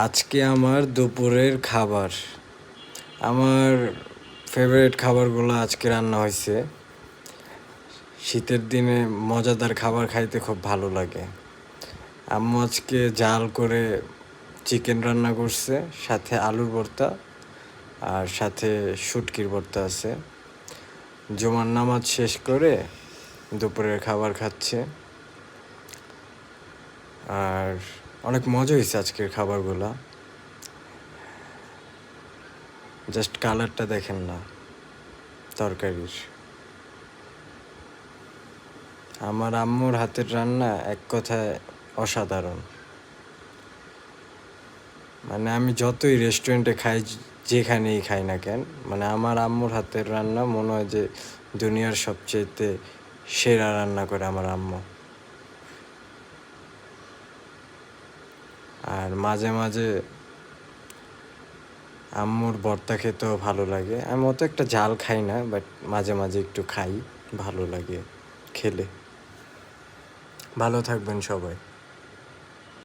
আজকে আমার দুপুরের খাবার, আমার ফেভারিট খাবারগুলো আজকে রান্না হয়েছে। শীতের দিনে মজাদার খাবার খাইতে খুব ভালো লাগে। আম্মু আজকে জাল করে চিকেন রান্না করছে, সাথে আলুর ভর্তা আর সাথে শুটকির ভর্তা আছে। জুমার নামাজ শেষ করে দুপুরের খাবার খাচ্ছে, আর অনেক মজা হয়েছে আজকের খাবারগুলো। জাস্ট কালারটা দেখেন না তরকারির। আমার আম্মুর হাতের রান্না এক কথায় অসাধারণ। মানে আমি যতই রেস্টুরেন্টে খাই, যেখানেই খাই না কেন, মানে আমার আম্মুর হাতের রান্না মনে হয় যে দুনিয়ার সবচেয়ে সেরা রান্না করে আমার আম্মু। আর মাঝে মাঝে আম্মুর ভর্তা খেতেও ভালো লাগে। আমি অত একটা ঝাল খাই না, বাট মাঝে মাঝে একটু খাই, ভালো লাগে খেলে। ভালো থাকবেন সবাই।